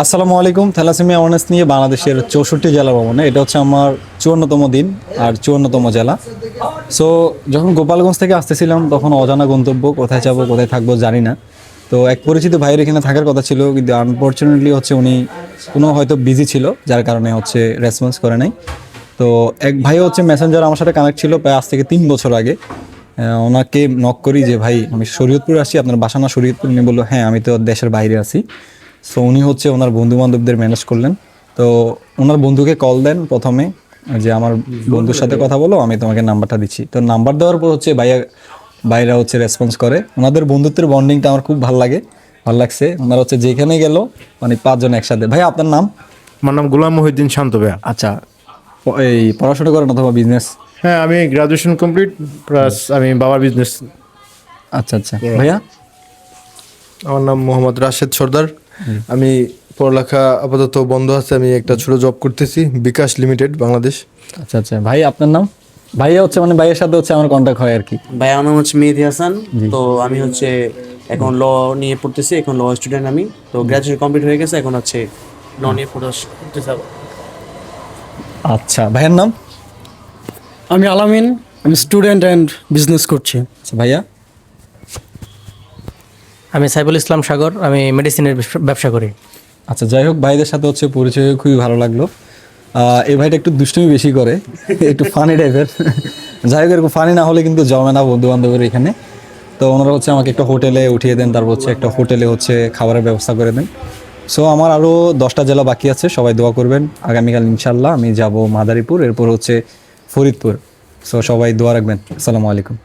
আসসালামু আলাইকুম। Thalassaemia awareness নিয়ে বাংলাদেশের 64 জেলা ভ্রমণে এটা হচ্ছে আমার 54তম দিন আর 54তম জেলা। সো যখন গোপালগঞ্জ থেকে আসতেছিলাম তখন অজানা গন্তব্য, কোথায় যাবো কোথায় থাকবো জানি না। তো এক পরিচিত ভাইয়ের এখানে থাকার কথা ছিল, কিন্তু আনফর্চুনেটলি হচ্ছে উনি কোনো হয়তো বিজি ছিল, যার কারণে হচ্ছে রেসপন্স করে নাই। তো এক ভাই হচ্ছে মেসেঞ্জার আমার সাথে কানেক্ট ছিল প্রায় আজ থেকে 3 বছর আগে। ওনাকে নক করি যে ভাই আমি শরীয়তপুর আসছি, আপনার বাসা না শরীয়তপুর? উনি বললো হ্যাঁ আমি তো দেশের বাইরে আছি। সো উনি হচ্ছে ওনার বন্ধু বান্ধবদের ম্যানেজ করলেন। তো ওনার বন্ধুকে কল দেন প্রথমে, যে আমার বন্ধুর সাথে কথা বলো, আমি তোমাকে নাম্বারটা দিচ্ছি। তো নাম্বার দেওয়ার পর হচ্ছে ভাইরা হচ্ছে রেসপন্স করে। ওনাদের বন্ধুত্বের বন্ডিংটা আমার খুব ভালো লাগছে। ওনারা হচ্ছে যেখানে গেল মানে 5 জন একসাথে। ভাই আপনার নাম? আমার নাম গোলাম মহিউদ্দিন শান্ত ভাইয়া। আচ্ছা, এই পড়াশোনা করেন অথবা বিজনেস? হ্যাঁ, আমি গ্রাজুয়েশন কমপ্লিট প্লাস আমি বাবার বিজনেস। আচ্ছা আচ্ছা ভাইয়া? আমার নাম মোহাম্মদ রাশেদ সর্দার। আমি পড়ালেখা আপাতত বন্ধ আছে, আমি একটা ছোট জব করতেছি বিকাশ লিমিটেড বাংলাদেশ। আচ্ছা আচ্ছা ভাই আপনার নাম? ভাইয়া হচ্ছে মানে ভাইয়ের সাথে হচ্ছে আমার কন্ট্যাক্ট হয় আর কি। ভাই আমার নাম হচ্ছে মেহেদি হাসান। তো আমি হচ্ছে এখন ল নিয়ে পড়তেছি, এখন ল স্টুডেন্ট আমি। তো গ্রাজুয়েশন কমপ্লিট হয়ে গেছে, এখন হচ্ছে ল নিয়ে পড়তেছি। আচ্ছা ভাইয়ের নাম? আমি আলামিন, আমি স্টুডেন্ট অ্যান্ড বিজনেস করছি। আচ্ছা ভাইয়া? আমি সাইফুল ইসলাম সাগর, আমি মেডিসিনের ব্যবসা করি। আচ্ছা যাই হোক, ভাইদের সাথে হচ্ছে পরিচয় হয়ে খুবই ভালো লাগলো। এই ভাইটা একটু দুষ্টুমি বেশি করে, একটু ফানি টাইপের। যাই হোক, এরকম ফানি না হলে কিন্তু জমে না বন্ধু বান্ধবের এখানে। তো ওনারা হচ্ছে আমাকে একটা হোটেলে উঠিয়ে দেন, তারপর হচ্ছে একটা হোটেলে হচ্ছে খাবারের ব্যবস্থা করে দেন। সো আমার আরও 10টা জেলা বাকি আছে, সবাই দোয়া করবেন। আগামীকাল ইনশাল্লাহ আমি যাব মাদারীপুর, এরপর হচ্ছে ফরিদপুর। সো সবাই দোয়া রাখবেন। আসসালামু আলাইকুম।